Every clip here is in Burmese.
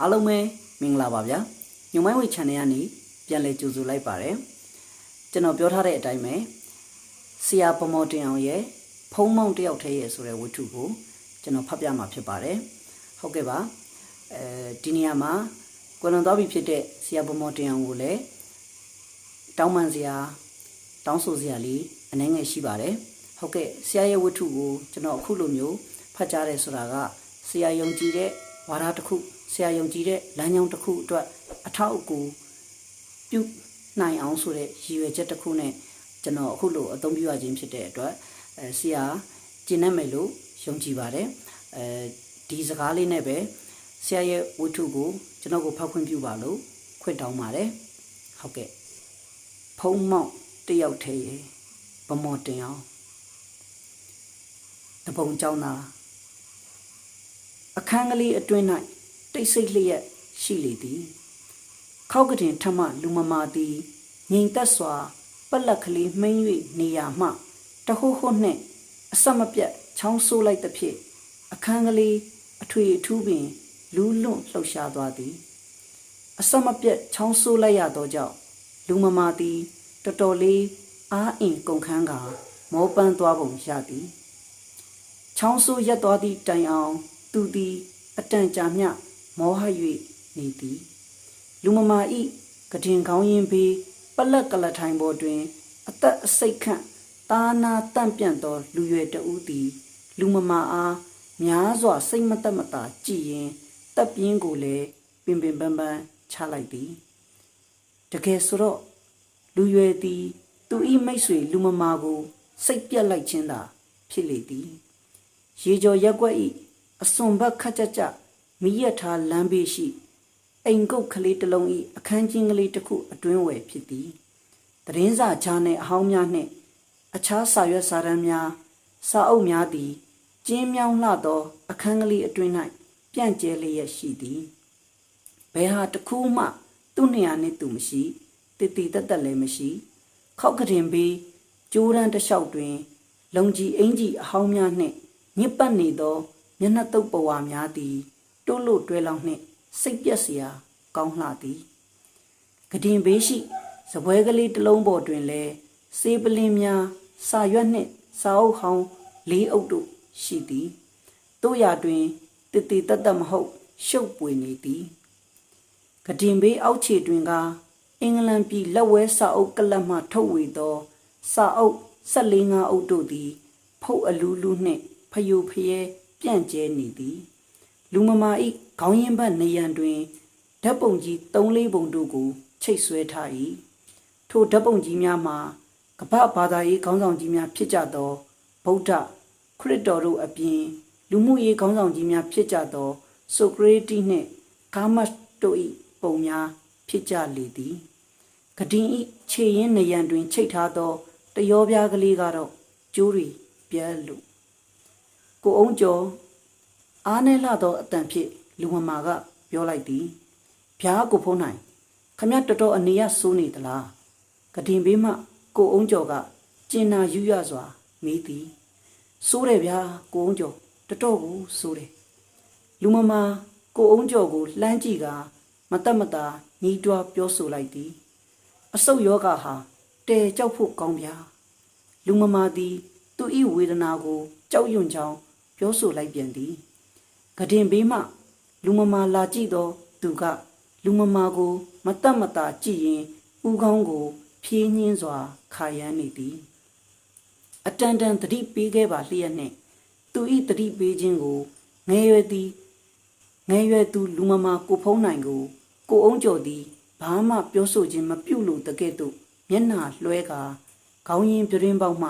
အားလုံးပဲမင်္ဂလာပါဗျာညုံမိုင်းဝေ channel ကနေပြန်လည်ကြိုဆိုလိုက်ပါတယ်ကျွန်တော်ပြောထားတဲ့အတိုင်းပဲဆရာပမော်တင်အောင်ရဲ့ဖုံးမောင်းတယောက်တည်းရဲ့ဆိုတဲ့ဝတ္ထုကိုကျွန်တော်ဖတ်ပြမှာဖြစ်ပါတယ်ဟုတ်ကဲ့ပါဒီနေရာမှာကွယ်လွန်သွားပြီဖြစ်တဲ့ဆရာပမော်တင်အောင်ကိုလည်းတောင်းပန်စရာတောင်းဆိုစရာလေးအနည်းငယ်ရှိပါတယ်ဟုတ်ကဲ့ဆရာရဲ့ဝတ္ထုကိုကျွန်တော်အခုလိုမျိုးဖတ်ကြားတယ်ဆိုတာကဆရာယုံကြည်တဲ့ဝါဒတစ်ခုဆရာယုံကြည်တဲ့လမ်းကြောင်းတစ်ခုအတွက်အထောက်အကူပြုနိုင်အောင်ဆိုတဲ့ရည်ရွယ်ချက်တစ်ခုနဲ့ကျွန်တော်အခုလိုအသုံးပြုရခြင်းဖြစ်တဲ့အတွက်ဆရာကျင့်နိုင်မယ်လို့ယုံကြည်ပါတယ်ဒီစကားလေးနဲ့ပဲဆရာရဲ့ဝတ္ထုကိုကျွန်တော်ကိုဖတ်ခွင့်ပြုပါလို့ခွင့်တောင်းပါတယ်ဟုတ်ကဲ့ဖုံးမောက်တယောက်တည်းရဲ့ပမော်တင်အောင်တပုံကြောင်းသားအခန်းကလေးအတွင်း၌တိတ်ဆိတ်လျက်ရှိလေသည်ခောက်ကတင်ထမလူမမာသည်ငြိမ်သက်စွာပက်လက်ကလေးမှိမ့်၍နေရာမှတဟုဟုနှင့်အဆက်မပြတ်ချောင်းဆိုးလိုက်သဖြင့်အခန်းကလေးအထွေအထူးပင်လူးလွန့်လှုပ်ရှားသွားသည်အဆက်မပြတ်ချောင်းဆိုးလိုက်ရသောကြောင့်လူမမာသည်တော်တော်လေးအားအင်ကုန်ခန်းကမောပန်းသွားပုံရသည်ချောင်းဆိုးရက်သွားသည့်တိုင်အောင်သူသည်အတန်ကြာမျှမောဟ၍နေသည်လူမမာဤကတင်ကောင်းရင်ဘေးပလက်ကလထိုင်ပေါ်တွင်အသက်အစိတ်ခန့်တာနာတန့်ပြန့်သောလူရွယ်တဦးသည်လူမမာအားများစွာစိတ်မသက်မသာကြည်ရင်တပ်ပြင်းကိုလည်းပင်ပင်ပန်းပန်းချလိုက်သည်တကယ်ဆိုတော့လူရွယ်သည်သူဤမိတ်ဆွေလူမမာကိုစိတ်ပြက်လိုက်ခြင်းသာဖြစ်လေသည်ရေကျော်ရက်ွက်ဤအစွန်ဘက်ခက်ကြကြမိရထားလမ်းဘေးရှိအိမ်ကုတ်ကလေးတစ်လုံးဤအခန်းချင်းကလေးတစ်ခုအတွင်းဝယ်ဖြစ်သည်သတင်းစာချားနှင့်အဟောင်းများနှင့်အခြားစာရွက်စာတမ်းများစာအုပ်များသည်ကျင်းမြောင်းလှသောအခန်းကလေးအတွင်း၌ပြန့်ကျဲလျက်ရှိသည်ဘယ်ဟာတစ်ခုမှသူ့နေရာနှင့်သူမရှိတည်တည်တက်လည်းမရှိခောက်ကတင်ဘေးကျိုးရန်တစ်လျှောက်တွင်လုံကြီးအင်ကြီးအဟောင်းများနှင့်ညစ်ပတ်နေသောမျက်နှာတုပ်ပဝါများသည်တိုးလို့တွဲလောင်းနှင့်စိတ်ပြက်စရာကောင်းလှသည်ကတင်ဘေးရှိစပွဲကလေးတစ်လုံးပေါ်တွင်လည်းစေးပလင်းများစာရွက်နှင့်စာအုပ်ဟောင်းလေးအုပ်တို့ရှိသည်တို့ရာတွင်တည်တည်တက်မဟုတ်ရှုပ်ပွေနေသည်ကတင်ဘေးအောက်ခြေတွင်ကအင်္ဂလန်ပြည်လက်ဝဲစာအုပ်ကလပ်မှထုတ်ဝေသောစာအုပ်14-5အုပ်တို့သည်ဖုတ်အလူးလူးနှင့်ဖယိုဖယဲပြန့်ကျဲနေသည်လူမမာဤခေါင်းရင်းဘက်နေရန်တွင်ဓာတ်ပုံကြီး3-4ပုံတို့ကိုချိတ်ဆွဲထား၏ထိုဓာတ်ပုံကြီးများမှာကမ္ဘာဘာသာရေးခေါင်းဆောင်ကြီးများဖြစ်ကြသောဗုဒ္ဓခရစ်တော်တို့အပြင်လူမှုရေးခေါင်းဆောင်ကြီးများဖြစ်ကြသောဆိုကရေတီနှင့်ကာမတ်တို့၏ပုံများဖြစ်ကြလေသည်ကတင်ဤခြေရင်းနေရန်တွင်ချိတ်ထားသောတရောပြားကလေးကတော့ကျိုးတွေပြဲလို့ကိုအုံးကျော်အားနဲ့လှသောအတန်ဖြင့်လူမမာကပြောလိုက်သည်ဗျာကိုဖုံးနိုင်ခမရတော်တော်အနေရစိုးနေသလားကတင်ဘေးမှကိုအုံးကျော်ကကျင်နာယူရစွာမေးသည်စိုးတယ်ဗျာကိုအုံးကျော်တော်တော်ကိုစိုးတယ်လူမမာကိုအုံးကျော်ကိုလှမ်းကြည့်ကမတတ်မတာညီးတွားပြောဆိုလိုက်သည်အဆုတ်ယောဂဟာတဲကြောက်ဖို့ကောင်းဗျာလူမမာသည်သူဤဝေဒနာကိုကြောက်ရွံ့ကြောင်းပြောဆိုလိုက်ပြန်သည်ကတင်ဘေးမှလူမမာလာကြည့်သောသူကလူမမာကိုမတတ်မတာကြည့်ရင်ဦးခေါင်းကိုဖြေးညင်းစွာခါရမ်းနေသည်အတန်တန်သတိပေးခဲ့ပါလျက်နှင့်သူဤသတိပေးခြင်းကိုငယ်ရွယ်သူလူမမာကိုဖုံးနိုင်ကိုကိုအုံးကျော်သည်ဘာမှပြောဆိုခြင်းမပြုလို့တကဲ့သို့မျက်နှာလွှဲကာခေါင်းရင်းပြင်းပေါက်မှ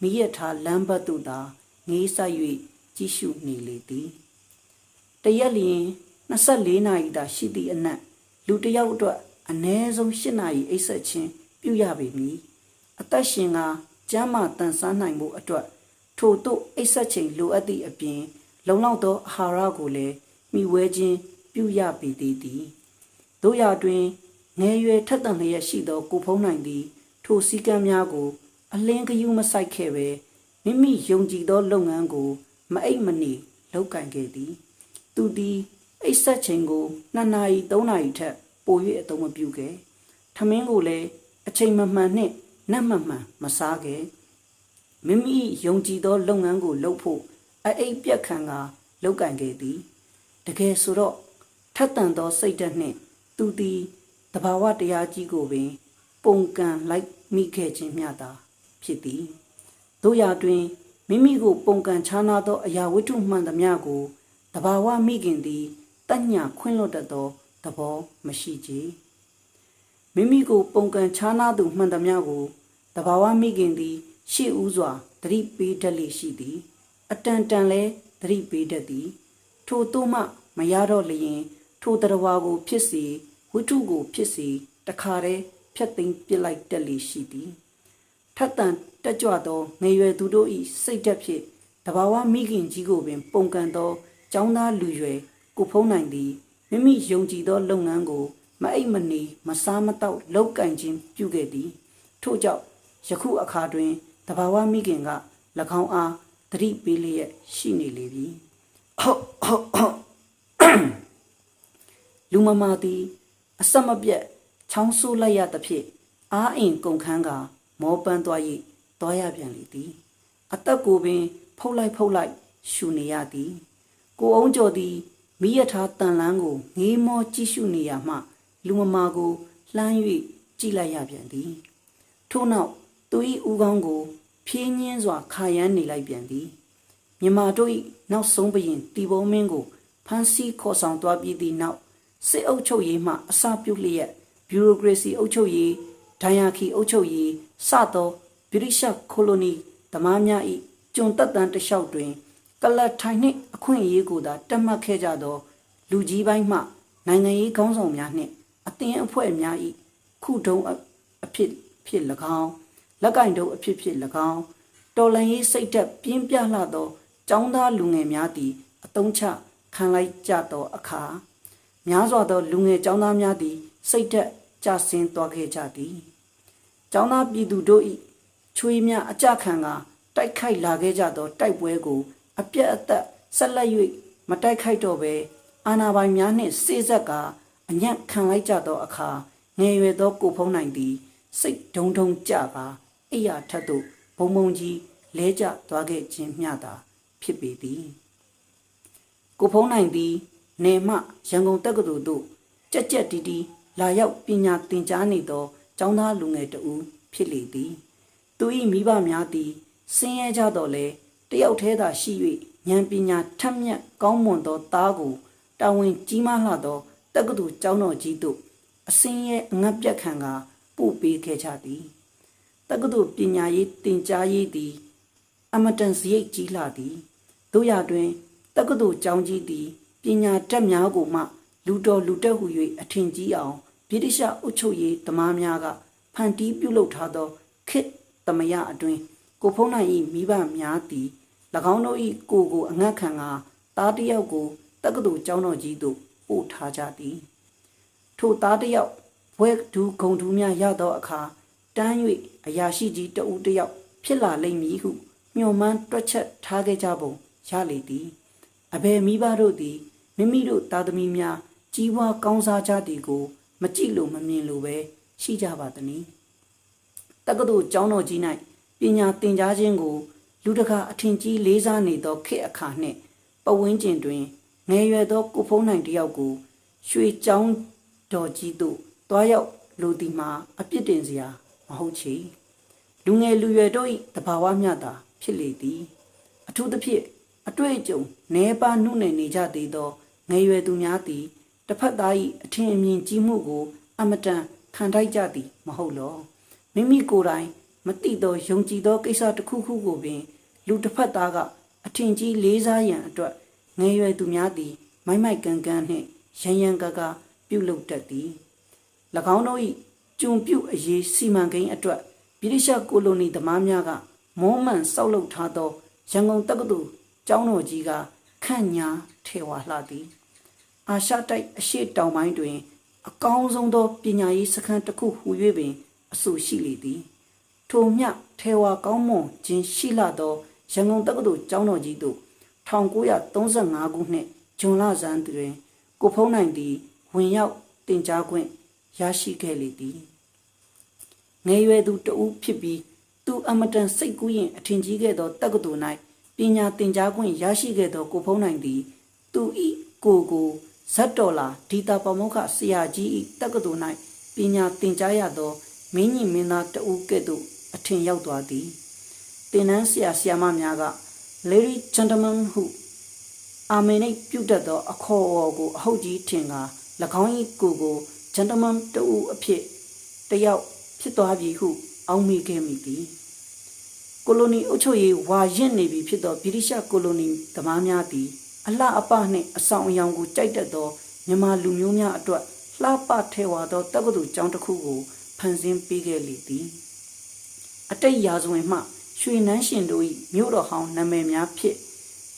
မိရထားလမ်းဘက်သို့သာငေးဆိုင်၍ကြည့်ရှုနေလေသည်တရက်လျင်24နာရီသာရှိသည့်အနက်လူတစ်ယောက်အတွက်အနည်းဆုံး8နာရီအိပ်စက်ခြင်းပြုရပေမည်အသက်ရှင်ကကျန်းမာတန်ဆန်းနိုင်မှုအတွက်ထို့သို့အိပ်စက်ချိန်လိုအပ်သည့်အပြင်လုံလောက်သောအာဟာရကိုလည်းမိဝဲခြင်းပြုရပေသည်တို့ရာတွင်ငယ်ရွယ်ထက်သန်လျက်ရှိသောကိုဖုံးနိုင်သည်ထိုစည်းကမ်းများကိုအလင်းကယူမဆိုင်ခဲ့ပဲမိမိယုံကြည်သောလုပ်ငန်းကိုမအိပ်မနေလုပ်ကင်ခဲ့သည်သူသည် အိတ်ဆက်ချိန်ကို2 နာရီ3 နာရီထက်ပို၍အသုံးမပြုခဲ့ထမင်းကိုလည်းအချိန်မမှန်နှင့်နတ်မှန်မှန်မစားခဲ့မိမိယုံကြည်သောလုပ်ငန်းကိုလုပ်ဖို့အိပ်ပြက်ခံကလုပ်ကင်ခဲ့သည်တကယ်ဆိုတော့ထက်သန်သောစိတ်ဓာတ်နှင့်သူသည်တဘာဝတရားကြီးကိုပင်ပုံကံလိုက်မိခဲ့ခြင်းမျှသာဖြစ်သည်တို့ရာတွင်မိမိကိုပုံကံခြားနာသောအရာဝတ္ထုမှန်သမျှကိုတဘာဝမိခင်သည်တညာခွင့်လွတ်တတ်သောသဘောမရှိကြမိမိကိုပုံကံခြားနာသူမှန်သမျှကိုတဘာဝမိခင်သည်ရှေ့ဦးစွာသတိပေးတတ်လေရှိသည်အတန်တန်လဲသတိပေးတတ်သည်ထို့သို့မှမရတော့လျင်ထိုတရဝါကိုဖြစ်စေဝတ္ထုကိုဖြစ်စေတခါတည်းဖြတ်သိမ်းပစ်လိုက်တတ်လေရှိသည်ထက်သန်တက်ကြွသောငယ်ရွယ်သူတို့၏စိတ်ဓာတ်ဖြင့်တဘာဝမိခင်ကြီးကိုပင်ပုံကံသောကျောင်းသားလူရွယ်ကိုဖုံးနိုင်သည်မိမိယုံကြည်သောလုပ်ငန်းကိုမအိပ်မနေမစားမတောက်လုပ်ကင်ခြင်းပြုခဲ့သည်ထို့ကြောင့်ယခုအခါတွင်တဘာဝမိခင်က၎င်းအားသတိပေးလျက်ရှိနေလေပြီလူမမာသည်အဆက်မပြတ်ချောင်းဆိုးလိုက်ရသဖြင့်အားအင်ကုန်ခန်းကမောပန်းသွား၍သွားရပြန်လေသည်အသက်ကိုပင်ဖုတ်လိုက်ရှူနေရသည်ကိုအောင်ကျော်သည်မိရထားတန်လန်းကိုငေးမောကြည့်ရှုနေရမှလူမမာကိုလှမ်း၍ကြည့်လိုက်ရပြန်သည်ထို့နောက်သူ၏ဦးခေါင်းကိုဖြင်းညင်းစွာခါရမ်းနေလိုက်ပြန်သည်မြမတို့၏နောက်ဆုံးဘရင်တီဘုံမင်းကိုဖမ်းဆီးခေါ်ဆောင်သွားပြီးသည့်နောက်စစ်အုပ်ချုပ်ရေးမှအစပြုလျက်ဗျူရိုကရေစီအုပ်ချုပ်ရေးဒိုင်ယာခီအုပ်ချုပ်ရေးစသောဗြိတိရှကိုလိုနီသမားများ၏ကျွန်တပ်တန်းတလျှောက်တွင်ကလတ်ထိုင်နှင့်အခွင့်အရေးကိုသာတက်မှတ်ခဲ့ကြသောလူကြီးပိုင်းမှနိုင်ငံရေးခေါင်းဆောင်များနှင့်အသင်းအဖွဲ့များ၏ခုတုံးအဖြစ်၎င်းလက်ကင်တုံးအဖြစ်၎င်းတော်လှန်ရေးစိတ်ဓာတ်ပြင်းပြလှသောចောင်းသားလူငယ်များသည်အတုံးချခံလိုက်ကြသောအခါများစွာသောလူငယ်ចောင်းသားများသည်စိတ်ဓာတ်ကျဆင်းသွားခဲ့ကြသည်ចောင်းသားပြည်သူတို့၏ချွေးများအကြခံကတိုက်ခိုက်လာခဲ့ကြသောတိုက်ပွဲကိုအပြတ်အသက်ဆက်လက်၍မတိုက်ခိုက်တော့ဘဲအာဏာပိုင်များနှင့်စေ့စပ်ကအညံ့ခံလိုက်ကြသောအခါငယ်ရွယ်သောကိုဖုံးနိုင်သည်စိတ်ဒုံဒုံကြပါအိယာထက်သို့ဘုံဘုံကြီးလဲကျသွားခဲ့ခြင်းမျှသာဖြစ်ပေသည်ကိုဖုံးနိုင်သည်နေမှရန်ကုန်တက္ကသိုလ်သို့ကြက်တီလာရောက်ပညာသင်ကြားနေသောကျောင်းသားလူငယ်တဦးဖြစ်လေသည်သူ၏မိဘများသည်ဆင်းရဲကြတော့လေတယောက်တည်းသာရှိ၍ဉာဏ်ပညာထက်မြက်ကောင်းမွန်သောသားကိုတာဝန်ကြီးမားလှသောတက္ကသိုလ်ကျောင်းတော်ကြီးသို့အစင်းရဲ့အငတ်ပြတ်ခံကပို့ပေးခဲ့ကြသည်တက္ကသိုလ်ပညာရေးသင်ကြားရေးသည်အမတန်စရိတ်ကြီးလှသည်တို့ရတွင်တက္ကသိုလ်ကျောင်းကြီးသည်ပညာတတ်များကိုမှလူတော်လူတက်ဟု၍အထင်ကြီးအောင်ဗြိတိရှအုပ်ချုပ်ရေးသမားများကဖန်တီးပြုလုပ်ထားသောခေတ်သမယအတွင်းကိုဖုံးနိုင်၏မိဘများသည်၎င်းတို့၏ကိုအငတ်ခံကသားတစ်ယောက်ကိုတက္ကသိုလ်ကျောင်းတော်ကြီးသို့ပို့ထားကြသည်ထိုသားတစ်ယောက်ဘွဲဒူးဂုံဒူးများရသောအခါတန်း၍အရာရှိကြီးတဦးတစ်ယောက်ဖြစ်လာလိမ့်မည်ဟုမျှော်မှန်းတွက်ချက်ထားခဲ့ကြပုံရလေသည်အဘယ်မိဘတို့သည်မိမိတို့သားသမီးများကြီးပွားကောင်းစားကြသည်ကိုမကြည့်လို့မမြင်လို့ပဲရှိကြပါသည်။တက္ကသိုလ်ကျောင်းတော်ကြီး၌ပညာသင်ကြားခြင်းကိုလူတကာအထင်ကြီးလေးစားနေသောခေတ်အခါနှင့်ပဝန်းကျင်တွင်ငယ်ရွယ်သောကိုဖုံးနိုင်တယောက်ကိုရွှေကျောင်းတော်ကြီးသို့တွားရောက်လိုသည်မှာအပြစ်တင်စရာမဟုတ်ချေလူငယ်လူရွယ်တို့၏တဘာဝမျှသာဖြစ်လေသည်အထူးသဖြင့်အတွေ့အကြုံနဲပါနှုတ်နယ်နေကြသေးသောငယ်ရွယ်သူများသည်တစ်ဖက်သား၏အထင်အမြင်ကြီးမှုကိုအမတန်ခံထိုက်ကြသည်မဟုတ်လောမိမိကိုယ်တိုင်မသိသောယုံကြည်သောကိစ္စတစ်ခုခုကိုပင်လူတစ်ဖက်သားကအထင်ကြီးလေးစားရန်အတွက်ငယ်ရွယ်သူများသည်မိုက်ကန်ကန်နှင့်ရန်ကာပြုလုပ်တတ်သည်၎င်းတို့၏ကျွန်ပြုအရေးစီမံကိန်းအတွက်ဗြိတိရှကိုလိုနီသမားများကမောမှန်ဆောက်လုပ်ထားသောရန်ကုန်တက္ကသိုလ်ကျောင်းတော်ကြီးကခန့်ညာထေဝါလှသည်အာရှတိုက်အရှေ့တောင်ပိုင်းတွင်အကောင်းဆုံးသောပညာရေးစခန်းတစ်ခုဟူ၍ပင်အဆိုရှိလေသည်ထိုမြထေဝါကောင်းမွန်ခြင်းရှိလာသောရန်ကုန်တက္ကသိုလ်ကျောင်းတော်ကြီးသို့1935ခုနှစ်ဇွန်လဆန်းတွင် ကိုဖုံးနိုင်သည်ဝင်ရောက်တင်ကြားခွင့်ရရှိခဲ့လေသည်ငယ်ရွယ်သူတဦးဖြစ်ပြီးသူအမတန်စိတ်ကူးရင်အထင်ကြီးခဲ့သောတက္ကသိုလ်၌ပညာသင်ကြားခွင့်ရရှိခဲ့သောကိုဖုံးနိုင်သည်သူ၏ကိုဇတ်တော်လာဒီတာပမောက္ခဆရာကြီး၏တက္ကသိုလ်၌ပညာသင်ကြားရသောမင်းကြီးမင်းသားတဦးကဲ့သို့အထင်ရောက်သွားသည်သင်တန်းဆရာဆရာမများက Lady Gentleman ဟုအာမေနိတ်ပြုတတ်သောအခေါ်အဝေါ်ကိုအဟုတ်ကြီးထင်ကာ၎င်း၏ကို Gentleman တဦးအဖြစ်တယောက်ဖြစ်သွားပြီဟုအောက်မေ့ခဲ့မိသည်ကိုလိုနီအုပ်ချုပ်ရေးဝါရင့်နေပြီဖြစ်သောဗြိတိရှကိုလိုနီသမားများသည်အလှအပနှင့်အဆောင်အယောင်ကိုကြိုက်တတ်သောမြန်မာလူမျိုးများအတွက်လှပထဲဝါသောတက္ကသိုလ်ကျောင်းတစ်ခုကိုဖန်ဆင်းပေးခဲ့လေသည်အတိတ်ရာဇဝင်မှရွှေနန်းရှင်တို့၏မြို့တော်ဟောင်းနာမည်များဖြင့်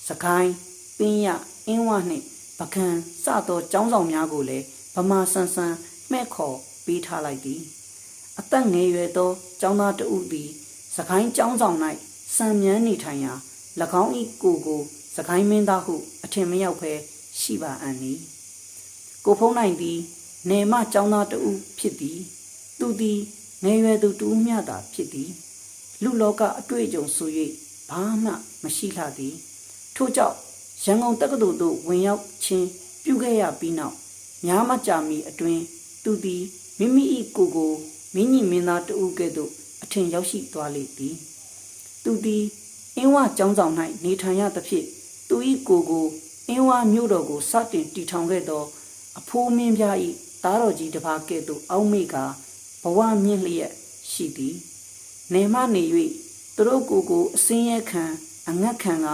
စကိုင်းပင်းရအင်းဝနှင့်ပကံစသောကျောင်းဆောင်များကိုလည်းဗမာဆန်ဆန်မှဲ့ခေါ်ပေးထားလိုက်သည်အသက်ငယ်ရွယ်သောကျောင်းသားတဦးသည်စကိုင်းကျောင်းဆောင်၌စံမြန်းနေထိုင်ရာ၎င်း၏ကိုစကိုင်းမင်းသားဟုအထင်မရောက်ဘဲရှိပါအံ့နီကိုဖုံးနိုင်သည်နေမကျောင်းသားတဦးဖြစ်သည်သူသည်ငယ်ရွယ်သူတူမျှသာဖြစ်သည်လူလောကအတွေ့အကြုံဆို၍ဘာမှမရှိလှသည်ထို့ကြောင့်ရန်ကုန်တက္ကသိုလ်သို့ဝင်ရောက်ခြင်းပြုခဲ့ရပြီးနောက်များမကြာမီအတွင်းသူသည်မိမိ၏ကိုမင်းကြီးမင်းသားတဦးကဲ့သို့အထင်ရောက်ရှိသွားလေသည်သူသည်အင်းဝကျောင်းဆောင်၌နေထိုင်ရသဖြင့်သူ၏ကိုအင်းဝမြို့တော်ကိုစတင်တည်ထောင်ခဲ့သောအဖိုးမင်းပြား၏သားတော်ကြီးတစ်ပါးကဲ့သို့အောက်မေ့ကာဘဝမြင့်လျက်ရှိသည်နေမှနေ၍သူတို့ကိုအစင်းရဲခံအငတ်ခံက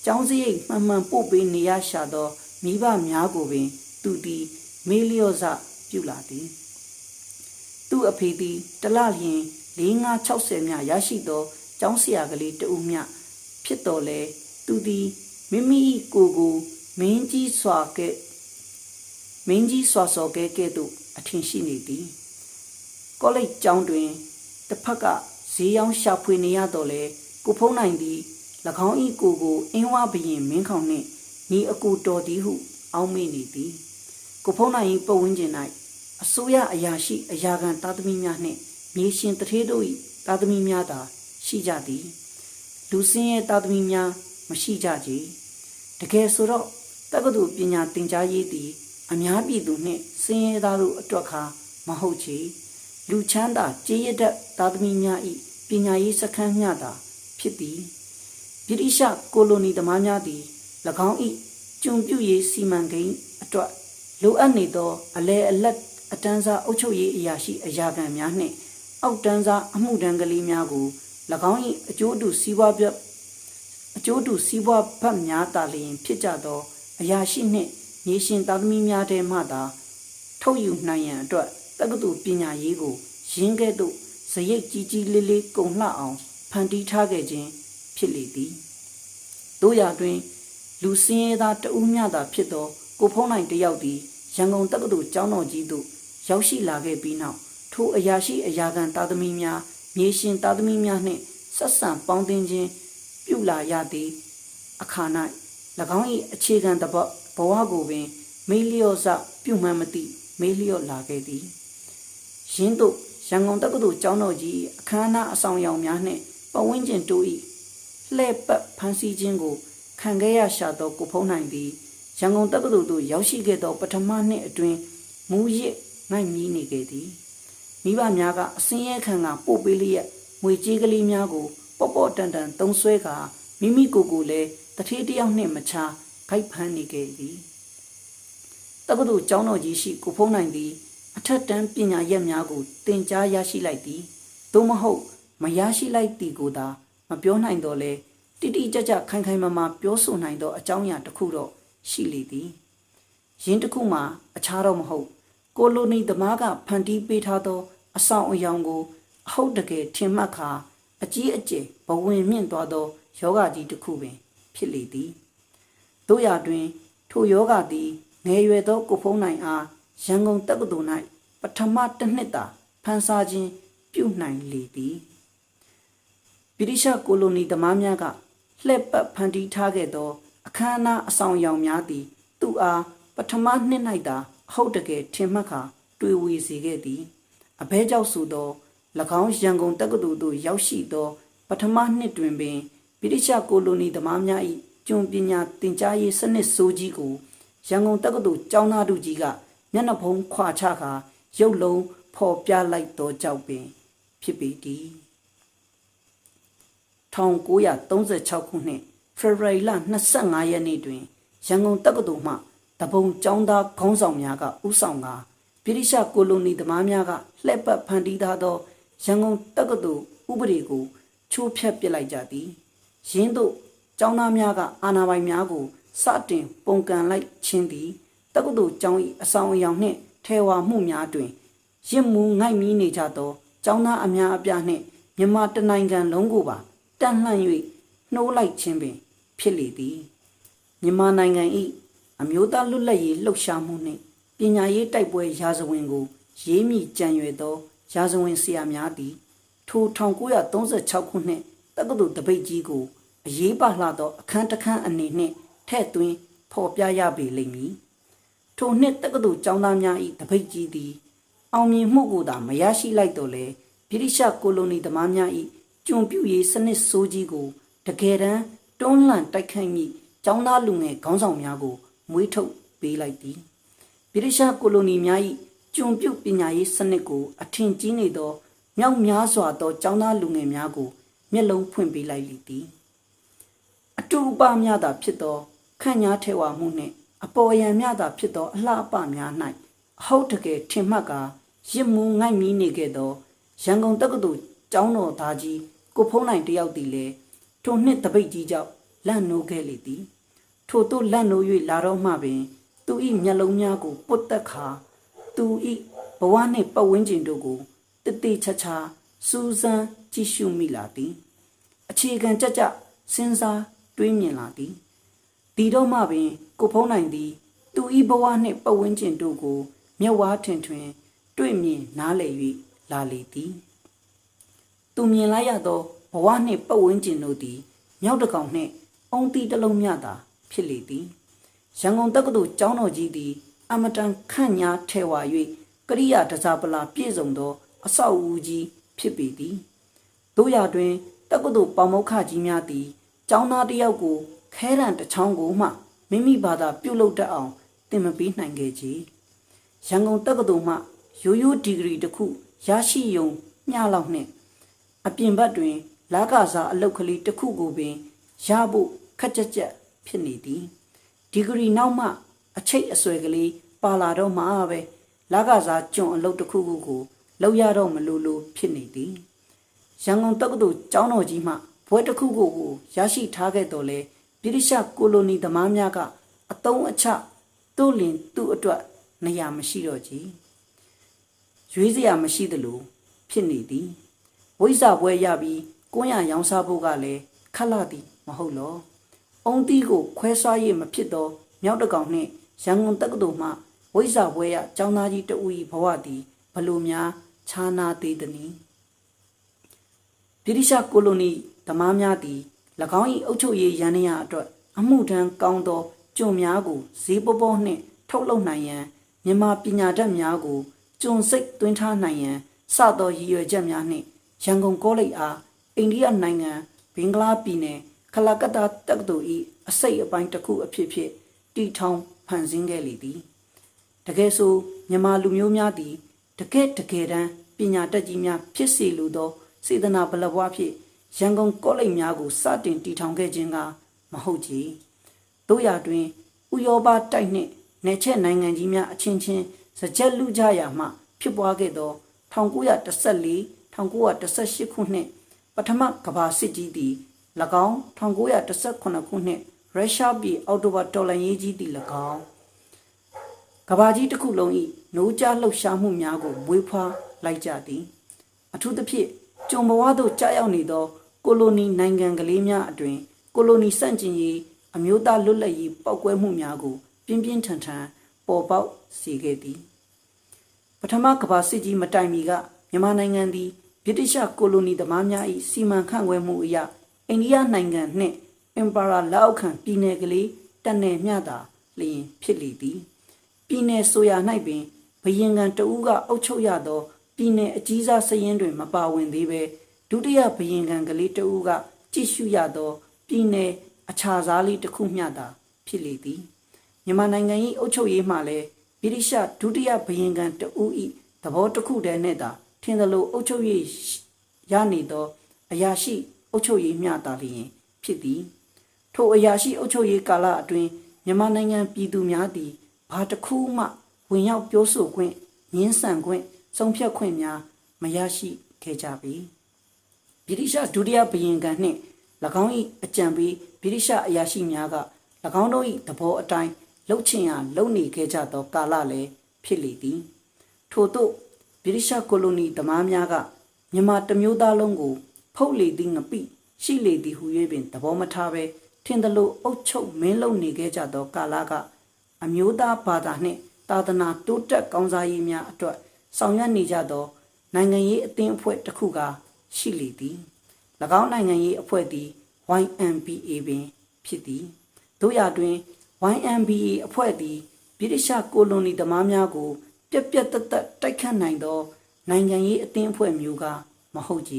ကျောင်းစရိတ်မှန်ပို့ပေးနေရရှာသောမိဘများကိုပင်သူသည်မေးလျော့စပြုလာသည်သူ့အဖေသည်တလလျင်4-5-60မြရရှိသောကျောင်းဆရာကလေးတဦးမြဖြစ်တော်လဲသူသည်မိမိ၏ကိုမင်းကြီးစွာစော်ကဲကဲ့သို့အထင်ရှိနေသည်ကောလိပ်ကျောင်းတွင်တစ်ဖက်ကဈေးရောင်းရှာဖွေနေရတော့လဲကိုဖုံးနိုင်သည်၎င်း၏ကိုအင်းဝဘရင်မင်းခေါင်နှင့်ညီအကူတော်သည်ဟုအောက်မေ့နေသည်ကိုဖုံးနိုင်၏ပတ်ဝန်းကျင်၌အစိုးရအရာရှိအရာခံသားသမီးများနှင့်မြေရှင်တထေးတို့၏သားသမီးများသာရှိကြသည်လူစင်းရဲ့သားသမီးများမရှိကြကြတကယ်ဆိုတော့တက္ကသိုလ်ပညာသင်ကြားရေးသည်အများပြည်သူနှင့်စင်းရဲသားတို့အတွက်ခါမဟုတ်ချေလူချမ်းသာကြေးရတဲ့သားသမီးများ၏ပညာရေးစခန်းများသာဖြစ်သည်ဗြိတိရှကိုလိုနီသမားများသည်၎င်း၏ကျွန်ပြုရေးစီမံကိန်းအတွက်လိုအပ်နေသောအလဲအလက်အတန်းစားအုပ်ချုပ်ရေးအရာရှိအရာခံများနှင့်အောက်တန်းစားအမှုတန်းကလေးများကို၎င်း၏အကျိုးတူစီးပွားဘက်များသာလျင်ဖြစ်ကြသောအရာရှိနှင့်ညီရှင်သားသမီးများထဲမှသာထုတ်ယူနိုင်ရန်အတွက်တက္ကသိုလ်ပညာရေးကိုရင်းကဲ့သို့စရိတ်ကြီးကြီးလေးလေးကုန်လှအောင်ဖန်တီးထားခဲ့ခြင်းဖြစ်လေသည်တို့ရာတွင်လူစင်းရဲသားတဦးမျှသာဖြစ်သောကိုဖုံးနိုင်တယောက်သည်ရန်ကုန်တက္ကသိုလ်ကျောင်းတော်ကြီးသို့ရောက်ရှိလာခဲ့ပြီးနောက်ထိုအရာရှိအရာခံသားသမီးများမြေရှင်သားသမီးများနှင့်ဆက်ဆံပေါင်းသင်းခြင်းပြုလာရသည်အခါ၌၎င်း၏အခြေခံဘဝကိုပင်မေးလျော့စပြုမှန်းမသိမေးလျော့လာခဲ့သည်ယင်းသို့ရန်ကုန်တက္ကသိုလ်ကျောင်းတော်ကြီးအခမ်းအနားအဆောင်အယောင်များနှင့်ပတ်ဝန်းကျင်တို့၏လှည့်ပတ်ဖန်ဆီးခြင်းကိုခံခဲ့ရရှာသောကိုဖုံးနိုင်သည်ရန်ကုန်တက္ကသိုလ်သို့ရောက်ရှိခဲ့သောပထမနှစ်အတွင်းမူရစ်နိုင်မြည်နေခဲ့သည်မိဘများကအစင်းရဲခံကပို့ပေးလျက်ငွေကြေးကလေးများကိုပေါ့တန်သုံးဆွဲကာမိမိကိုလည်းတထေးတယောက်နှင့်မချခိုက်ဖမ်းနေခဲ့သည်တက္ကသိုလ်ကျောင်းတော်ကြီးရှိကိုဖုံးနိုင်သည်အထက်တန်းပညာရပ်များကိုသင်ကြားရရှိလိုက်သည်သို့မဟုတ်မရရှိလိုက်သည်ကိုသာမပြောနိုင်တော့လဲတိတိကျကျခိုင်ခိုင်မာမာပြောဆိုနိုင်သောအကြောင်းအရာတစ်ခုတော့ရှိလေသည်ယင်းတစ်ခုမှာအခြားတော့မဟုတ်ကိုလိုနီသမားကဖန်တီးပေးထားသောအဆောင်အယောင်ကိုအဟုတ်တကယ်ထင်မှတ်ခါအကြီးအကျယ်ဘဝင်မြင့်သွားသောယောဂကြီးတစ်ခုပင်ဖြစ်လေသည်တို့ရာတွင်ထိုယောဂသည်ငယ်ရွယ်သောကိုဖုံးနိုင်အားရန်ကုန်တက္ကသိုလ်၌ပထမတစ်နှစ်သာဖန်ဆာခြင်းပြုနိုင်လေသည်ဗြိတိရှကိုလိုနီသမားများကလှည့်ပတ်ဖန်တီးထားခဲ့သောအခမ်းအနားအဆောင်အယောင်များသည်သူ့အား ပထမနှစ်၌သာအဟုတ်တကယ်ထင်မှတ်ခါတွေ့ဝေစေခဲ့သည်အဘဲကြောင့်ဆိုသော၎င်းရန်ကုန်တက္ကသိုလ်သို့ရောက်ရှိသောပထမနှစ်တွင်ပင်ဗြိတိရှကိုလိုနီသမားများ၏ကျွန်ပညာသင်ကြားရေးစနစ်ဆိုးကြီးကိုရန်ကုန်တက္ကသိုလ်ကျောင်းသားတို့ကြီးကမျက်နှာဖုံးခွာချခါရုပ်လုံးဖော်ပြလိုက်သောကြောင့်ပင်ဖြစ်ပေသည်1936ခုနှစ်ဖေဖော်ဝါရီလ25ရက်နေ့တွင်ရန်ကုန်တက္ကသိုလ်မှတပုံကျောင်းသားခေါင်းဆောင်များကဥဆောင်ကဗြိတိရှကိုလိုနီသမားများကလှည့်ပတ်ဖန်တီးထားသောရန်ကုန်တက္ကသိုလ်ဥပဒေကိုချိုးဖျက်ပစ်လိုက်ကြသည်ယင်းသို့ကျောင်းသားများကအာဏာပိုင်များကိုစတင်ပုန်ကန်လိုက်ခြင်းသည်တက္ကသိုလ်ကျောင်း၏အဆောင်အယောင်နှင့်ထဲဝါမှုများတွင်ရစ်မှုငိုက်မီးနေကြသောကျောင်းသားအများအပြားနှင့်မြန်မာတနိုင်ငံလုံးကိုပါတန့်လှန့်၍နှိုးလိုက်ခြင်းပင်ဖြစ်လေသည်မြန်မာနိုင်ငံ၏အမျိုးသားလွတ်လပ်ရေးလှုပ်ရှားမှုနှင့်ပညာရေးတိုက်ပွဲရာဇဝင်ကိုရေးမိကြံရွယ်သောရာဇဝင်ဆရာများသည်ထို1936ခုနှစ်တက္ကသိုလ်တပိတ်ကြီးကိုအရေးပါလှသောအခန်းတစ်ခန်းအနေနှင့်ထဲ့သွင်းဖော်ပြရပေလိမ့်မည်ထိုနှစ်တက္ကသိုလ်ကျောင်းသားများ၏တပိတ်ကြီးသည်အောင်မြင်မှုကိုသာမရရှိလိုက်တော့လေဗြိတိရှကိုလိုနီသမားများ၏ကျွန်ပြုရေးစနစ်ဆိုးကြီးကိုတကယ်တမ်းတွန်းလှန်တိုက်ခိုက်မိကျောင်းသားလူငယ်ခေါင်းဆောင်များကိုမွေးထုတ်ပေးလိုက်သည်ဗြိတိရှကိုလိုနီများ၏ကျွန်ပြုပညာရေးစနစ်ကိုအထင်ကြီးနေသောမြောက်များစွာသောကျောင်းသားလူငယ်များကိုမျက်လုံးဖွင့်ပေးလိုက်လိမ့်သည်အတူပများသာဖြစ်သောခန့်ညားထဲဝါမှုနှင့်အပေါ်ယံများသာဖြစ်သောအလှအပများ၌အဟုတ်တကယ်ထင်မှတ်ကာရစ်မှုငိုက်မီးနေခဲ့သောရန်ကုန်တက္ကသိုလ်ကျောင်းတော်သားကြီးကိုဖုံးနိုင်တယောက်သည်လည်းထိုနှစ်တပိတ်ကြီးကြောင့်လန့်နိုးခဲ့လေသည်ထို့သို့လန့်နိုး၍လာတော့မှပင်သူ၏မျက်လုံးများကိုပုတ်တက်ခါသူ၏ဘဝနှင့်ပတ်ဝန်းကျင်တို့ကိုတည်တည်ချာချာစူးစမ်းကြည့်ရှုမိလာသည်အခြေခံကြကြစဉ်းစားတွေးမြင်လာသည်ဒီတော့မှပင်ကိုဖုံးနိုင်သည်သူ၏ဘဝနှင့်ပတ်ဝန်းကျင်တို့ကိုမျက်ဝါးထင်ထင်တွေ့မြင်နားလည်၍လာလေသည်သူမြင်လိုက်ရသောဘဝနှင့်ပတ်ဝန်းကျင်တို့သည်မြောက်တကောင်နှင့်အုံတီတစ်လုံးမြသာဖြစ်လေသည်ရန်ကုန်တက္ကသိုလ်ကျောင်းတော်ကြီးသည်အမတန်ခန့်ညားထဲဝါ၍ကရိယာတစားပလာပြည့်စုံသောအဆောက်အဦကြီးဖြစ်ပေသည်တို့ရတွင်တက္ကသိုလ်ပေါမောက္ခကြီးများသည်ကျောင်းသားတစ်ယောက်ကိုခဲရန်တစ်ချောင်းကိုမှမိမိဘာသာပြုလုပ်တတ်အောင်သင်မပေးနိုင်ခဲ့ကြရန်ကုန်တက္ကသိုလ်မှရိုးရိုးဒီဂရီတစ်ခုရရှိယုံမျှလောက်နှင့်အပြင်ဘက်တွင်လာကစားအလုပ်ကလေးတစ်ခုကိုပင်ရဖို့ခက်ကြက်ကြက်ဖြစ်နေသည်ဒီဂရီနောက်မှအချိတ်အဆွဲကလေးပါလာတော့မှပဲလာကစားကျွန်အလုပ်တစ်ခုကိုလောက်ရတော့မလို့ဖြစ်နေသည်ရန်ကုန်တက္ကသိုလ်ကျောင်းတော်ကြီးမှဘွဲတစ်ခုကိုရရှိထားခဲ့တော့လေဗြိတိရှကိုလိုနီသမားများကအတုံးအချသူ့လင်သူ့အတွက်နေရာမရှိတော့ကြရွေးစရာမရှိသလိုဖြစ်နေသည်ဝိဇ္ဇာပွဲရပြီးကွန်းရရောင်းစားဖို့ကလည်းခက်လာသည်မဟုတ်လောအုံတီးကိုခွဲဆွားရမဖြစ်သောမြောက်တကောင်နှင့်ရန်ကုန်တက္ကသိုလ်မှဝိဇ္ဇာပွဲရကျောင်းသားကြီးတဦး၏ဘဝသည်ဘလို့များခြားနာသေးသနည်းဗြိတိရှကိုလိုနီသမားများသည်၎င်း၏အုပ်ချုပ်ရေးရန်ရာအတွက်အမှုထမ်းကောင်းသောကျွန်များကိုဈေးပေါပေါနှင့်ထုတ်လုပ်နိုင်ရန်မြန်မာပညာတတ်များကိုကျွန်စိတ်သွင်းထားနိုင်ရန်စသောရည်ရွယ်ချက်များနှင့်ရန်ကုန်ကောလိပ်အားအိန္ဒိယနိုင်ငံဘင်္ဂလားပြည်နယ်ခလာကတ္တာတက္ကသိုလ်၏အစိတ်အပိုင်းတစ်ခုအဖြစ်ဖြင့်တည်ထောင်ဖန်ဆင်းခဲ့လေသည်တကယ်ဆိုမြန်မာလူမျိုးများသည်တကယ်တမ်းပညာတတ်ကြီးများဖြစ်စေလိုသောစေတနာဘလဘွားဖြင့်ရန်ကုန်ကောလိပ်များကိုစတင်တည်ထောင်ခဲ့ခြင်းကမဟုတ်ကြတို့ရာတွင်ဥရောပတိုက်နှင့်နယ်ချက်နိုင်ငံကြီးများအချင်းချင်းစကြက်လူကြရာမှဖြစ်ပွားခဲ့သော1914-1918ခုနှစ်ပထမကမ္ဘာစစ်ကြီးသည်၎င်း1918ခုနှစ်ရုရှားပြည်အောက်တိုဘာတော်လှန်ရေးကြီးသည်၎င်းကမ္ဘာကြီးတစ်ခုလုံး၏နိုးကြားလှုပ်ရှားမှုများကိုမွေးဖွားလိုက်ကြသည်အထူးသဖြင့်ကျွန်ဘဝသို့ကြာရောက်နေသောကိုလိုနီနိုင်ငံကလေးများအတွင်ကိုလိုနီစန့်ကျင်ရေးအမျိုးသားလွတ်လပ်ရေးပောက်ကွဲမှုများကိုပြင်းပြင်းထန်ထန်ပေါ်ပေါက်စေခဲ့သည်ပထမကမ္ဘာစစ်ကြီးမတိုင်မီကမြန်မာနိုင်ငံသည်ဗြိတိရှကိုလိုနီသမားများ၏စီမံခန့်ခွဲမှုအရအိန္ဒိယနိုင်ငံနှင့်အင်ပါယာလက်အောက်ခံပြည်နယ်ကလေးတနယ်မျှသာလျင်ဖြစ်လေသည် ပြည်နယ်ဆိုရ၌ပင်ဘရင်ခံတဦးကအုပ်ချုပ်ရသောပြည်နယ်အကြီးစားစည်ရင်းတွင်မပါဝင်သေးပဲဒုတိယဘရင်ခံကလေးတဦးကကြည့်ရှုရသောပြည်နယ်အခြားစားလေးတစ်ခုမျှသာဖြစ်လေသည်မြန်မာနိုင်ငံ၏အုပ်ချုပ်ရေးမှလည်းဗြိတိရှဒုတိယဘရင်ခံတဦး၏သဘောတစ်ခုတည်းနဲ့သာထင်သလိုအုပ်ချုပ်ရေးရနေသောအရာရှိအုပ်ချုပ်ရေးမျှသာလျင်ဖြစ်သည်ထိုအရာရှိအုပ်ချုပ်ရေးကာလအတွင်းမြန်မာနိုင်ငံပြည်သူများသည်ဘာတစ်ခုမှဝင်ရောက်ပြောဆိုခွင့်ငင်းဆန်ခွင့်ဆုံးဖြတ်ခွင့်များမရရှိခဲ့ကြပေဗြိတိရှဒုတိယဘရင်ခံနှင့်၎င်း၏အကြံပေးဗြိတိရှအရာရှိများက၎င်းတို့၏သဘောအတိုင်းလှုပ်ချင်ရာလှုပ်နေခဲ့ကြသောကာလလည်းဖြစ်လေသည်ထို့သို့ဗြိတိရှကိုလိုနီသမားများကမြန်မာတစ်မျိုးသားလုံးကိုဖုတ်လေသည်ငပိရှိလေသည်ဟူ၍ပင်သဘောမထားပဲထင်သလိုအုပ်ချုပ်မင်းလုပ်နေခဲ့ကြသောကာလကအမျိုးသားဘာသာနှင့်သာသနာတိုးတက်ကောင်းစားရေးများအတွက်ဆောင်ရွက်နေကြသောနိုင်ငံရေးအသင်းအဖွဲ့တစ်ခုကရှိလေသည်၎င်းနိုင်ငံရေးအဖွဲ့သည် YMBA ပင်ဖြစ်သည်တို့ရာတွင် YMBA အဖွဲ့သည်ဗြိတိရှကိုလိုနီသမားများကိုပြက်ပြက်တက်တက်တိုက်ခတ်နိုင်သောနိုင်ငံရေးအသင်းအဖွဲ့မျိုးကမဟုတ်ကြ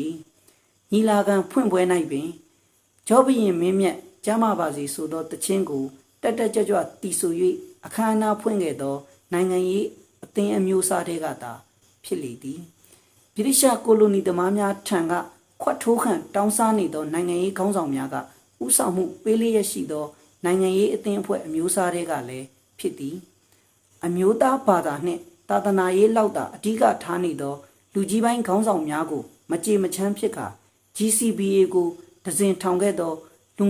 ညီလာခံဖွင့်ပွဲ၌ပင်ဂျော့ဘရင်မင်းမြတ်ကျမ်းမာပါစေဆိုသောတခြင်းကိုတက်တက်ကြွကြွတီဆို၍အခမ်းအနားဖွင့်ခဲ့သောနိုင်ငံရေးအသင်းအမျိုးအစားတွေကသာဖြစ်လေသည်ဗြိတိရှကိုလိုနီသမားများထံကခွတ်ထိုးခံတောင်းစားနေသောနိုင်ငံရေးခေါင်းဆောင်များကဥဆောင်မှုပေးလျက်ရှိသောနိုင်ငံရေးအသင်းအဖွဲ့အမျိုးအစားတွေကလည်းဖြစ်သည်အမျိုးသားဘာသာနှင့်သာသနာရေးလောက်သာအဓိကထားနေသောလူကြီးပိုင်းခေါင်းဆောင်များကိုမကြေမချမ်းဖြစ်ကာ GCBA ကိုဒဇင်ထောင်ခဲ့သောလူ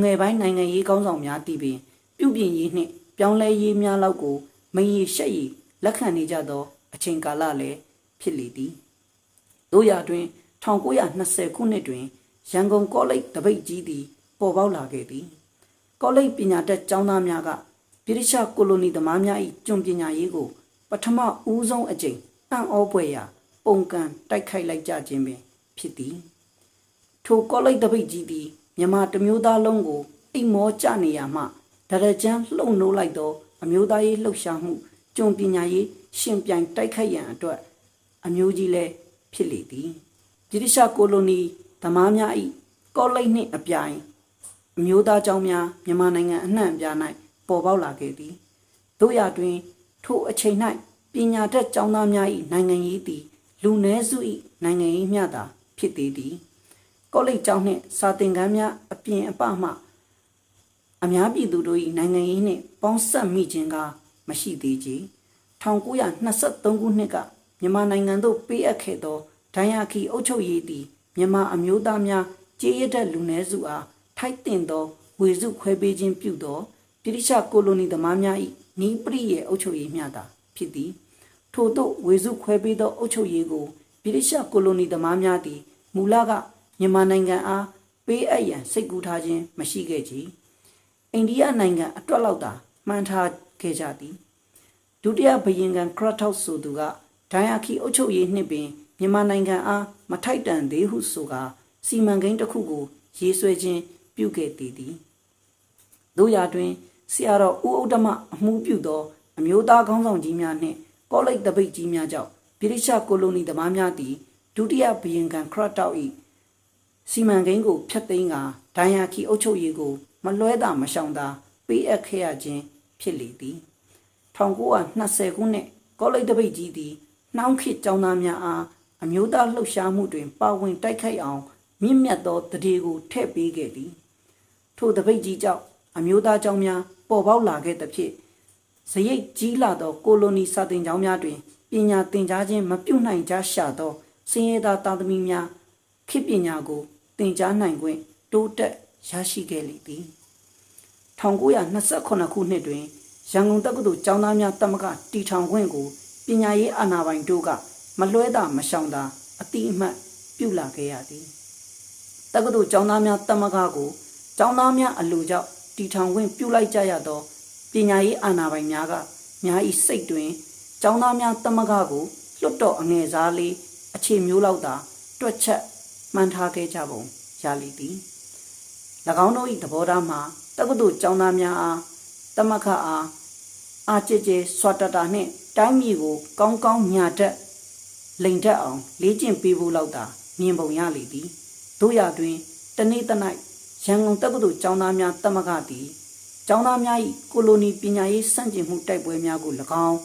ငယ်ပိုင်းနိုင်ငံရေးခေါင်းဆောင်များတည်ပင်ပြုပြင်ရေးနှင့်ပြောင်းလဲရေးများလောက်ကိုမင်းရရှက်ရည်လက်ခံနေကြသောအချိန်ကာလလည်းဖြစ်လေသည်တို့ရာတွင်1920ခုနှစ်တွင်ရန်ကုန်ကောလိပ်တပိတ်ကြီးသည်ပေါ်ပေါက်လာခဲ့သည်ကောလိပ်ပညာတတ်ကျောင်းသားများကဗြိတိရှကိုလိုနီသမားများ၏ကျွန်ပညာရေးကိုပထမဦးဆုံးအကြိမ်အံ့ဩဖွယ်ရာပုံကန်တိုက်ခိုက်လိုက်ကြခြင်းပင်ဖြစ်သည်ထိုကောလိပ်တပိတ်ကြီးသည်မြန်မာတမျိုးသားလုံးကိုအိမ်မောကျနေရမှဒရကြမ်းလှုပ်နိုးလိုက်သောအမျိုးသားရေးလှုပ်ရှားမှုကျွန်ပညာရေးရှင်ပြိုင်တိုက်ခိုက်ရန်အတွက်အမျိုးကြီးလည်းဖြစ်လေသည်ဗြိတိရှကိုလိုနီသမားများ၏ကောလိပ်နှင့်အပြိုင်အမျိုးသားကျောင်းများမြန်မာနိုင်ငံအနှံ့အပြား၌ပေါ်ပေါက်လာခဲ့သည်တို့ရာတွင်ထိုအချိန်၌ပညာတတ်ကျောင်းသားများ၏နိုင်ငံရေးသည်လူနည်းစု၏နိုင်ငံရေးမျှသာဖြစ်သေးသည်ကောလိပ်ကျောင်းနှင့်စာသင်ခန်းများအပြင်အပမှအများပြည်သူတို့၏နိုင်ငံရေးနှင့်ပေါင်းစပ်မိခြင်းကမရှိသေးကြ1923ခုနှစ်ကမြန်မာနိုင်ငံသို့ပေးအပ်ခဲ့သောဒိုင်ယာခီအုပ်ချုပ်ရေးသည်မြန်မာအမျိုးသားများကြေးရတဲ့လူနည်းစုအားထိုက်တင်သောဝေစုခွဲပေးခြင်းပြုသောဗြိတိရှကိုလိုနီသမားများ၏နီးပရိရဲ့အုပ်ချုပ်ရေးမျှသာဖြစ်သည်ထို့သို့ဝေစုခွဲပေးသောအုပ်ချုပ်ရေးကိုဗြိတိရှကိုလိုနီသမားများသည်မူလကမြန်မာနိုင်ငံအားပေးအပ်ရန်စိတ်ကူးထားခြင်းမရှိခဲ့ကြအိန္ဒိယနိုင်ငံအတွက်လောက်သာမှန်းထားခဲ့ကြသည်ဒုတိယဘရင်ခံခရထောက်ဆိုသူကဒိုင်ယာခီအုပ်ချုပ်ရေးနှင့်ပင်မြန်မာနိုင်ငံအားမထိုက်တန်သေးဟုဆိုကာစီမံကိန်းတစ်ခုကိုရေးဆွဲခြင်းပြုခဲ့သည်တို့ရာတွင်ဆရာတော်ဦးဥဒ္ဓမအမှုပြုသောအမျိုးသားခေါင်းဆောင်ကြီးများနှင့်ကောလိပ်တပိတ်ကြီးများကြောင့်ဗြိတိရှကိုလိုနီသမားများသည်ဒုတိယဘရင်ခံခရထောက်၏စီမံကိန်းကိုဖျက်သိမ်းကာဒိုင်ယာခီအုပ်ချုပ်ရေးကိုမလွှဲတာမရှောင်သာပေးအပ်ခဲ့ရခြင်းဖြစ်လေသည်1920ခုနှစ်ကောလိပ်တပိတ်ကြီးသည်နှောင်းခေတ်ကျောင်းသားများအားအမျိုးသားလှုပ်ရှားမှုတွင်ပါဝင်တိုက်ခိုက်အောင်မြင့်မြတ်သောတရေကိုထည့်ပေးခဲ့သည်ထိုတပိတ်ကြီးကြောင့်အမျိုးသားကျောင်းများပေါ်ပေါက်လာခဲ့သဖြင့်ဇရိတ်ကြီးလာသောကိုလိုနီစာသင်ကျောင်းများတွင်ပညာသင်ကြားခြင်းမပြုနိုင်ကြရှာသောစင်ရသားသားသမီးများခေတ်ပညာကိုသင်ကြားနိုင်ခွင့်တိုးတက်ရရှိခဲ့လေသည်1928ခုနှစ်တွင်ရန်ကုန်တက္ကသိုလ်ကျောင်းသားများတမကတီထောင်ခွင့်ကိုပညာရေးအာဏာပိုင်တို့ကမလွှဲတာမရှောင်တာအတိအမှတ်ပြုလာခဲ့ရသည်တက္ကသိုလ်ကျောင်းသားများတမကကိုကျောင်းသားများအလိုကြောင့်တီထောင်ခွင့်ပြုလိုက်ကြရသောပညာရေးအာဏာပိုင်များကများ၏စိတ်တွင်ကျောင်းသားများတမကကိုလွတ်တော်အငယ်စားလေးအခြေမျိုးလောက်သာတွက်ချက်မှန်းထားခဲ့ကြပုံရလိမ့်သည်၎င်းတို့၏သဘောထားမှာတက္ကသိုလ်ကျောင်းသားများအားတမခအား အာကျကျစွာတတာနဲ့တိုင်းပြည်ကိုကောင်းကောင်းညာတတ်လိန်တက်အောင်လေ့ကျင့်ပေးဖို့လောက်သာမြင်ပုံရလေသည်တို့ရတွင်တနေ့တနိုင်ရန်ကုန်တက္ကသိုလ်ကျောင်းသားများတမကသည်ကျောင်းသားများ၏ကိုလိုနီပညာရေးစန့်ကျင်မှုတိုက်ပွဲများကို၎င်း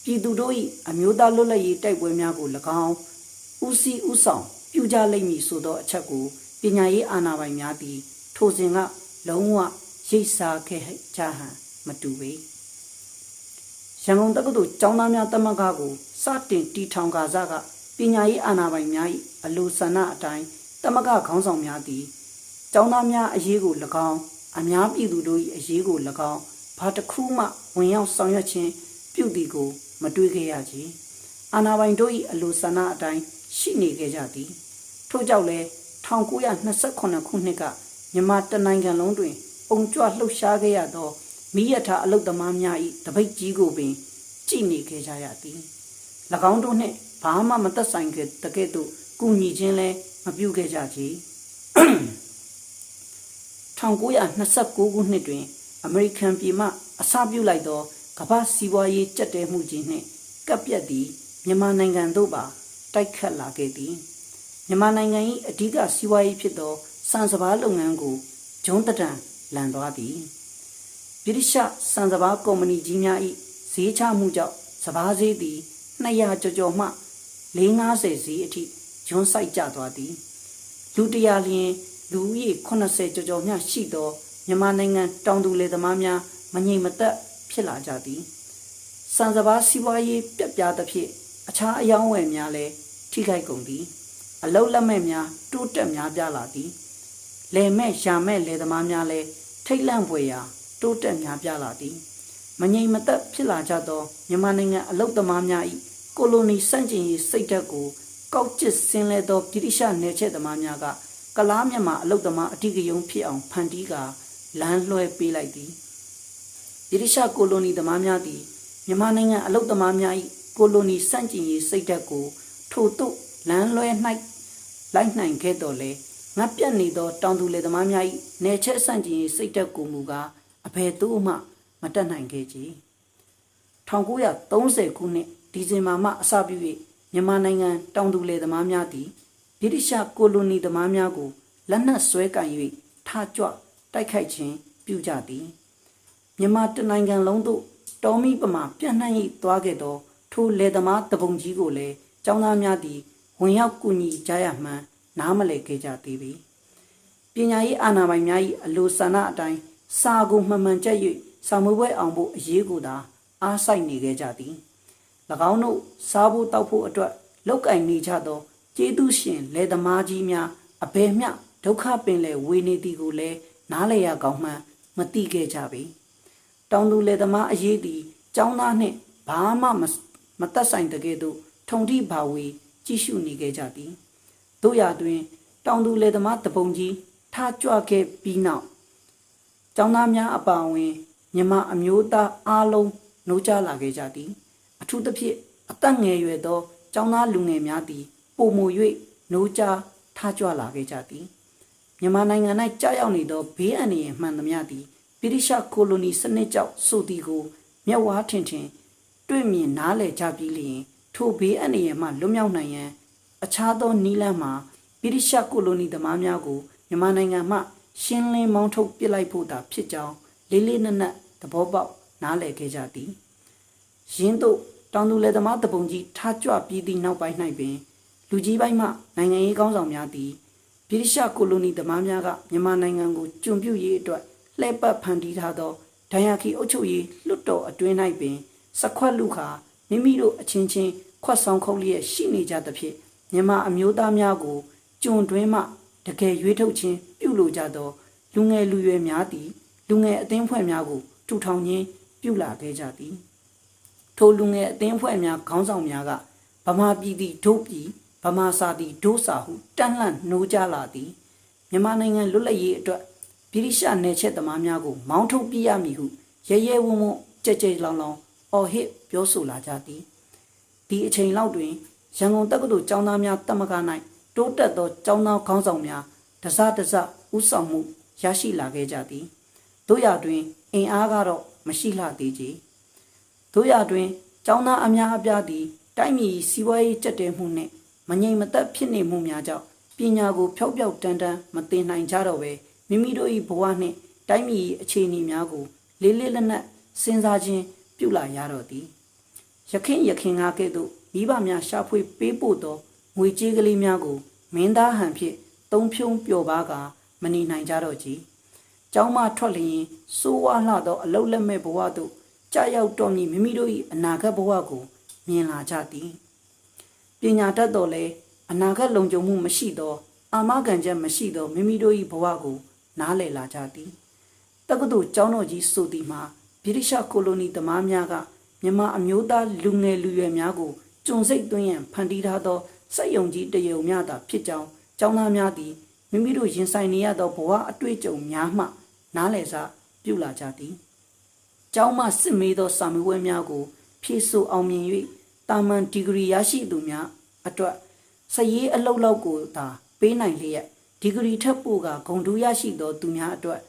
ပြည်သူတို့၏အမျိုးသားလွတ်လပ်ရေးတိုက်ပွဲများကို၎င်းဦးစီးဦးဆောင်ပြုကြလိမ့်မည်ဆိုသောအချက်ကိုပညာရေးအာဏာပိုင်များသည်ထိုစဉ်ကလုံးဝရိပ်စားခဲ့ကြဟန်မတူပေရန်ကုန်တက္ကသိုလ်ကျောင်းသားများတမကကိုစတင်တီထောင်ကာစကပညာရေးအာဏာပိုင်များ၏အလိုဆန္ဒအတိုင်းတမကခေါင်းဆောင်များသည်ကျောင်းသားများအရေးကို၎င်းအများပြည်သူတို့၏အရေးကို၎င်းဘာတစ်ခုမှဝင်ရောက်ဆောင်ရွက်ခြင်းပြုသည်ကိုမတွေးခဲ့ရကြအာဏာပိုင်တို့၏အလိုဆန္ဒအတိုင်းရှိနေခဲ့ကြသည်ထို့ကြောင့်လည်း1928ခုနှစ်ကမြန်မာတနိုင်ငံလုံးတွင်ပုံကြွလှုပ်ရှားခဲ့ရသောမိရထားအလုတ်သမားများ၏တပိတ်ကြီးကိုပင်ကြည်နေခဲ့ကြရသည်၎င်းတို့နှင့်ဘာမှမသက်ဆိုင်ခဲ့တကဲ့သို့ကူညီခြင်းလည်းမပြုခဲ့ကြကြ1929ခုနှစ်တွင်အမေရိကန်ပြည်မှအစပြုလိုက်သောကမ္ဘာစီးပွားရေးကျပ်တဲမှုကြီးနှင့်ကပ်ပြတ်သည့်မြန်မာနိုင်ငံသို့ပါတိုက်ခတ်လာခဲ့သည်မြန်မာနိုင်ငံ၏အဓိကစီးပွားရေးဖြစ်သောစံစပါးလုပ်ငန်းကိုဂျုံတတန်လန်သွားသည်ဗြိတိရှစံစပါးကုမ္ပဏီကြီးများ၏ဈေးချမှုကြောင့်စပါးဈေးသည်200ကျော်မှ450ဈေးအထိဂျွန်းဆိုင်ကျသွားသည်လူတရာလျင်လူဦးရေ80ကျော်မျှရှိသောမြန်မာနိုင်ငံတောင်သူလယ်သမားများမငြိမ်မသက်ဖြစ်လာကြသည်စံစပါးစီးပွားရေးပြတ်ပြားသဖြင့်အခြားအယောင်းဝယ်များလည်းထိခိုက်ကုန်သည်အလုတ်လက်မဲ့များတိုးတက်များပြားလာသည်လယ်မဲ့ရှာမဲ့လယ်သမားများလည်းထိတ်လန့်ဖွယ်ရာတိုးတက်များပြားလာသည်မငြိမ်မသက်ဖြစ်လာကြသောမြန်မာနိုင်ငံအလုတ်သမားများ၏ကိုလိုနီစန့်ကျင်ရေးစိတ်ဓာတ်ကိုကောက်ကျစ်ဆင်းလဲသောဗြိတိရှနယ်ချဲ့သမားများကကလားမြန်မာအလုတ်သမားအဓိကရုဏ်းဖြစ်အောင်ဖန်တီးကာလမ်းလွှဲပေးလိုက်သည်ဗြိတိရှကိုလိုနီသမားများသည်မြန်မာနိုင်ငံအလုတ်သမားများ၏ကိုလိုနီစန့်ကျင်ရေးစိတ်ဓာတ်ကိုထို့သို့လမ်းလွှဲလိုက်နိုင်ခဲ့တော်လဲငါပြတ်နေသောတောင်သူလယ်သမားများ၏နယ်ချဲ့စန့်ကျင်ရေးစိတ်ဓာတ်ကိုမူကားအဘယ်သို့မှမတတ်နိုင်ခဲ့ကြ1930ခုနှစ်ဒီဇင်ဘာမှအစပြု၍မြန်မာနိုင်ငံတောင်သူလယ်သမားများသည်ဗြိတိရှကိုလိုနီသမားများကိုလက်နက်ဆွဲကင်၍ထားကြွတိုက်ခိုက်ခြင်းပြုကြသည်မြန်မာတနိုင်ငံလုံးသို့တော်မီပမာပြန့်နှံ့၍သွားခဲ့သောထိုလယ်သမားတပုံကြီးကိုလည်းကျောင်းသားများသည်ဝင်ရောက်ကူညီကြရမှန်းနားမလည်ခဲ့ကြသေးပေပညာရေးအာဏာပိုင်များ၏အလိုဆန္ဒအတိုင်းစာကိုမှန်မှန်ကျက်၍စာမွေးပွဲအောင်ဖို့အရေးကိုသာအားစိုက်နေခဲ့ကြသည်၎င်းတို့စားဖို့တောက်ဖို့အတွက်လောက်ကင်နေကြသောကျေးဇူးရှင်လယ်သမားကြီးများအဘယ်မျှဒုက္ခပင်လယ်ဝေနေသည်ကိုလည်းနားလည်ရကောင်းမှမသိခဲ့ကြပေတောင်သူလယ်သမားအရေးသည်ကျောင်းသားနှင့်ဘာမှမသက်ဆိုင်တကယ်သို့ထုံထိပါဝေကြည့်ရှုနေခဲ့ကြသည်တို့ရာတွင်တောင်သူလယ်သမားတပုံကြီးထားကြွခဲ့ပြီးနောက်ကျောင်းသားများအပါအဝင်မြန်မာအမျိုးသားအားလုံးနှိုးကြလာခဲ့ကြသည်အထူးသဖြင့်အသက်ငယ်ရွယ်သောကျောင်းသားလူငယ်များသည်ပုံမူ၍နှိုးကြထားကြွလာခဲ့ကြသည်မြန်မာနိုင်ငံ၌ကြာရောက်နေသောဘေးအန္တရာယ်မှန်သမျှသည်ဗြိတိရှကိုလိုနီစနစ်ကြောင့်ဆိုသည်ကိုမျက်ဝါးထင်ထင်တွေ့မြင်နားလည်ကြပြီးလျင်ထိုဘေးအန္တရာယ်မှလွတ်မြောက်နိုင်ရန်အခြားသောနည်းလမ်းမှာဗြိတိရှကိုလိုနီသမားများကိုမြန်မာနိုင်ငံမှရှင်းလင်းမောင်းထုတ်ပစ်လိုက်ဖို့သာဖြစ်ကြောင်းလေးလေးနက်နက်သဘောပေါက်နားလည်ခဲ့ကြသည်ရင်းတို့တောင်သူလယ်သမားတပုံကြီးထားကြွပြီးသည့်နောက်ပိုင်း၌ပင်လူကြီးပိုင်းမှနိုင်ငံရေးကောင်းဆောင်များသည်ဗြိတိရှကိုလိုနီသမားများကမြန်မာနိုင်ငံကိုကျွန်ပြုရေးအတွက်လှည့်ပတ်ဖန်တီးထားသောဒဏ်ရာခီအုပ်ချုပ်ရေးလွတ်တော်အတွင်း၌ပင်စခွက်လူခါမိမိတို့အချင်းချင်းခွက်ဆောင်ခုံလျက်ရှိနေကြသဖြင့်မြန်မာအမျိုးသားများကိုကျွန်တွင်းမှတကယ်ရွေးထုတ်ခြင်းပြုလိုကြသောလူငယ်လူရွယ်များသည်လူငယ်အသင်းဖွဲ့များကိုထူထောင်ခြင်းပြုလာခဲ့ကြသည်ထိုလူငယ်အသင်းဖွဲ့များခေါင်းဆောင်များကဗမာပြည်သည်ဒုပြည်ဗမာစာသည်ဒုစာဟုတန်းလှန်နှိုးကြလာသည်မြန်မာနိုင်ငံလွတ်လပ်ရေးအတွက်ဗြိတိရှနယ်ချဲ့သမားများကိုမောင်းထုတ်ပြရမည်ဟုရဲရဲဝံ့ဝံ့ကြဲကြဲလောင်လောင်အော်ဟစ်ပြောဆိုလာကြသည်ဒီအချိန်လောက်တွင်ရန်ကုန်တက္ကသိုလ်ကျောင်းသားများတမက၌တိုးတက်သောကျောင်းသားခေါင်းဆောင်များတစဥဆောင်မှုရရှိလာခဲ့ကြသည်တို့ရာတွင်အင်အားကတော့မရှိလှသေးကြ တို့ရတွင်ကျောင်းသားအများအပြားသည်တိုင်းပြည်စီးပွားရေးကျပ်တည်မှုနှင့်မငြိမ်မသက်ဖြစ်နေမှုများကြောင့်ပညာကိုဖျောက်ပျောက်တန်းတန်းမသင်နိုင်ကြတော့ပဲမိမိတို့၏ဘဝနှင့်တိုင်းပြည်အခြေအနေများကိုလေးလေးနက်နက်စဉ်းစားခြင်းပြုလာရတော့သည်ယခင်ကားကဲ့သို့မိဘများရှာဖွေပေးပို့သောငွေကြေးကလေးများကိုမင်းသားဟန်ဖြင့်သုံးဖြုံးပျော်ပါကမနေနိုင်ကြတော့ကြည်ကျောင်းမှထွက်လျင်စိုးဝါလှသောအလုတ်လက်မဲ့ဘဝသို့ကြာရောက်တော်မူမိမိတို့၏အနာဂတ်ဘဝကိုမြင်လာကြသည်ပညာတတ်တော်လဲအနာဂတ်လုံခြုံမှုမရှိသောအာမခံချက်မရှိသောမိမိတို့၏ဘဝကိုနားလည်လာကြသည်တက္ကသိုလ်ကျောင်းတော်ကြီးဆိုသည်မှာဗြိတိရှကိုလိုနီသမားများကမြန်မာအမျိုးသားလူငယ်လူရွယ်များကိုကျုံစိတ်သွင်းရန်ဖန်တီးထားသောစက်ယုံကြီးတယုံများသာဖြစ်ကြောင်းကျောင်းသားများသည်မိမိတို့ရင်ဆိုင်နေရသောဘဝအတွေ့အကြုံများမှနားလည်စာပြုလာကြသည်ကျောင်းမှစစ်မေးသောစာမေးပွဲများကိုဖြေဆိုအောင်မြင်၍တာမန်ဒီဂရီရရှိသူများအတွက်စရေးအလုပ်လောက်ကိုသာပေးနိုင်လျက်ဒီဂရီထပ်ပို့ကဂုဏ်ထူးရရှိသောသူများအတွက်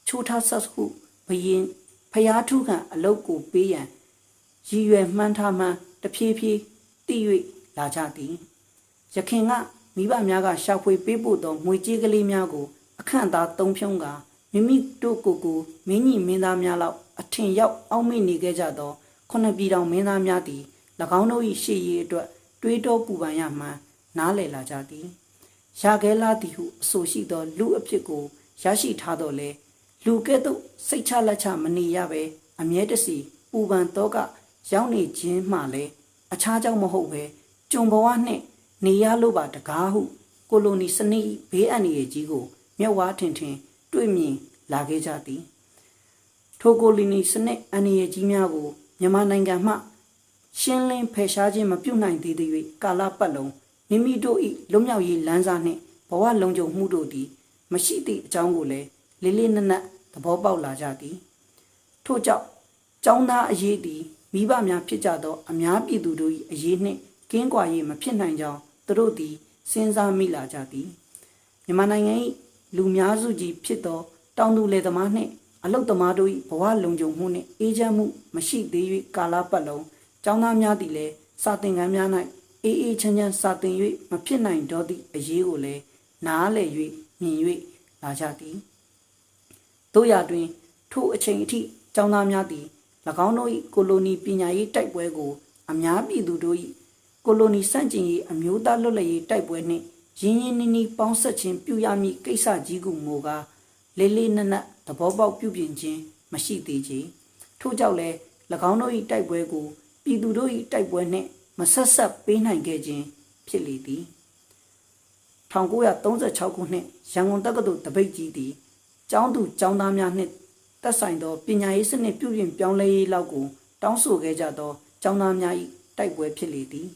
ချိုးထားဆက်ဟုဘရင်ဖျားထုခံအလုပ်ကိုပေးရန်ရည်ရွယ်မှန်းထားမှတဖြည်းဖြည်းတည်၍လာကြသည်ယခင်ကမိဘများကရှာဖွေပေးပို့သောငွေကြေးကလေးများကိုအခန့်သားသုံးဖြုံးကမိမိတို့ကိုမင်းကြီးမင်းသားများလောက်အထင်ရောက်အောက်မေ့နေခဲ့ကြသောခုနှစ်ပြည်တော်မင်းသားများသည်၎င်းတို့၏ရှေ့ရေးအတွက်တွေးတောပူပန်ရမှန်းနားလည်လာကြသည်ရာခဲလာသည်ဟုအဆိုရှိသောလူအဖြစ်ကိုရရှိထားတော်လဲလူကဲ့သို့စိတ်ချလက်ချမနေရပဲအမြဲတစေပူပန်တော့ကရောက်နေခြင်းမှလည်းအခြားကြောင့်မဟုတ်ပဲကျုံဘဝနှင့်နေရလို့ပါတကားဟုကိုလိုနီစနစ်ဘေးအန္တရာယ်ကြီးကိုမျက်ဝါးထင်တွေ့မြင်လာခဲ့ကြသည်ထိုကိုလိုနီစနစ်အန္တရာယ်ကြီးများကိုမြန်မာနိုင်ငံမှရှင်းလင်းဖယ်ရှားခြင်းမပြုနိုင်သေးသည်၍ကာလပတ်လုံးမိမိတို့၏လွတ်မြောက်ရေးလမ်းစာနှင့်ဘဝလုံခြုံမှုတို့သည်မရှိသည့်အကြောင်းကိုလည်းလေးလေးနက်နက်သဘောပေါက်လာကြသည်ထို့ကြောင့်ကျောင်းသားအရေးသည်မိဘများဖြစ်ကြသောအများပြည်သူတို့၏အရေးနှင့်ကင်းကွာရေးမဖြစ်နိုင်ကြောင်းသူတို့သည်စဉ်းစားမိလာကြသည်မြန်မာနိုင်ငံ၏လူများစုကြီးဖြစ်သောတောင်သူလယ်သမားနှင့်အလုပ်သမားတို့၏ဘဝလုံခြုံမှုနှင့်အေးချမ်းမှုမရှိသေး၍ကာလပတ်လုံးကျောင်းသားများသည်လည်းစာသင်ခန်းများ၌အေးအေးချမ်းချမ်းစာသင်၍မဖြစ်နိုင်တော့သည့်အရေးကိုလည်းနားလည်၍မြင်၍လာကြသည်တို့ရတွင်ထိုအချိန်အထိကျောင်းသားများသည်၎င်းတို့၏ကိုလိုနီပညာရေးတိုက်ပွဲကိုအများပြည်သူတို့၏ကိုလိုနီစန့်ကျင်ရေးအမျိုးသားလွတ်လပ်ရေးတိုက်ပွဲနှင့်ရင်းရင်းနှီးနှီးပေါင်းဆက်ခြင်းပြုရမည့်ကိစ္စကြီးကိုမို့ကားလေးလေးနက်နက်သဘောပေါက်ပြုပြင်ခြင်းမရှိသေးချေထို့ကြောင့်လည်း၎င်းတို့၏တိုက်ပွဲကိုပြည်သူတို့၏တိုက်ပွဲနှင့်မဆက်ဆက်ပေးနိုင်ခဲ့ခြင်းဖြစ်လေသည်1936ခုနှစ်ရန်ကုန်တက္ကသိုလ်တပိတ်ကြီးသည်ကျောင်းသူကျောင်းသားများနှင့်သက်ဆိုင်သောပညာရေးစနစ်ပြုပြင်ပြောင်းလဲရေးလောက်ကိုတောင်းဆိုခဲ့ကြသောကျောင်းသားများ၏တိုက်ပွဲဖြစ်လေသည်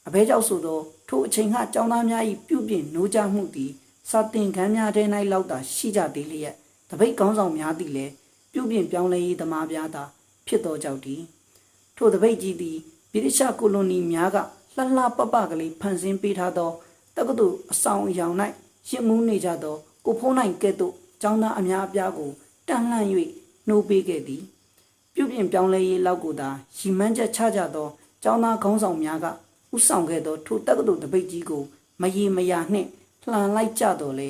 အဘဲကြောင့်ဆိုသောထိုအချိန်ကကျောင်းသားများ၏ပြုပြင်နိုးကြမှုသည်စာသင်ခန်းများထဲ၌လောက်သာရှိကြသေးလျက်တပိတ်ကောင်းဆောင်များသည်လည်းပြုပြင်ပြောင်းလဲရေးသမားများသာဖြစ်သောကြောင့်သည်ထိုတပိတ်ကြီးသည်ဗြိတိရှကိုလိုနီများကလှလှပပကလေးဖန်ဆင်းပေးထားသောတက္ကသိုလ်အဆောင်အယောင်၌ရင့်မှုနေကြသောကိုဖုံးနိုင်ကဲ့သို့ကျောင်းသားအများအပြားကိုတန်လှန်၍နှိုးပေးခဲ့သည်ပြုပြင်ပြောင်းလဲရေးလောက်ကိုသာရည်မှန်းချက်ချကြသောကျောင်းသားခေါင်းဆောင်များကဥဆောင်ခဲ့သောထိုတက္ကသိုလ်တပိတ်ကြီးကိုမရေမရာနှင့်လှန်လိုက်ကြတော်လေ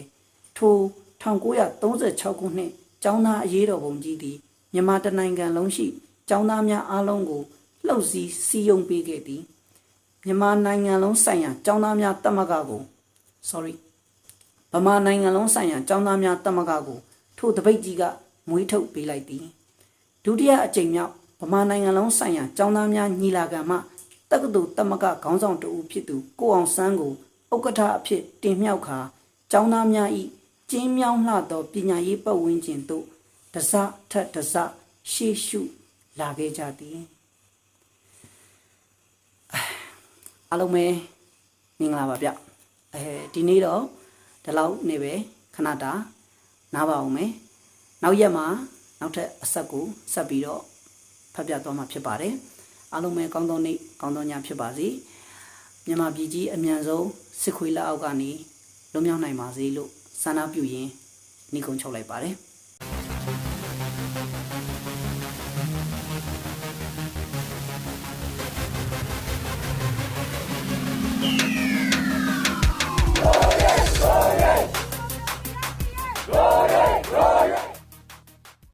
ထို1936ခုနှစ်ကျောင်းသားအရေးတော်ပုံကြီးသည်မြန်မာတနိုင်ငံလုံးရှိကျောင်းသားများအားလုံးကိုလှုပ်စီးစီယုံပေးခဲ့သည်မြန်မာနိုင်ငံလုံးဆိုင်ရာကျောင်းသားများတမကကိုဗမာနိုင်ငံလုံးဆိုင်ရာကျောင်းသားများတမကကိုထိုတပိတ်ကြီးကမွေးထုတ်ပေးလိုက်သည်ဒုတိယအကြိမ်မြောက်ဗမာနိုင်ငံလုံးဆိုင်ရာကျောင်းသားများညီလာခံမှတက္ကသိုလ်တမကခေါင်းဆောင်တဦးဖြစ်သူကိုအောင်ဆန်းကိုဥက္ကဋ္ဌအဖြစ်တင်မြှောက်ခါကျောင်းသားများ၏ကျင်းမြောင်းလှသောပညာရေးပတ်ဝန်းကျင်သို့တစထက်တစရှေ့ရှုလာခဲ့ကြသည်အားလုံးပဲမင်္ဂလာပါဗျဒီနေ့တော့ဒီလောက်နေပဲခဏတာနားပါအောင်မယ်နောက်ရက်မှာနောက်ထပ်အဆက်ကိုဆက်ပြီးတော့ဖတ်ပြသွားမှာဖြစ်ပါတယ်အားလုံးပဲကောင်းသောနေ့ကောင်းသောညဖြစ်ပါစေမြန်မာပြည်ကြီးအမြန်ဆုံးစစ်ခွေးလက်အောက်ကနေလွတ်မြောက်နိုင်ပါစေလို့ဆန္ဒပြုရင်းနှိကုံချုပ်လိုက်ပါတယ်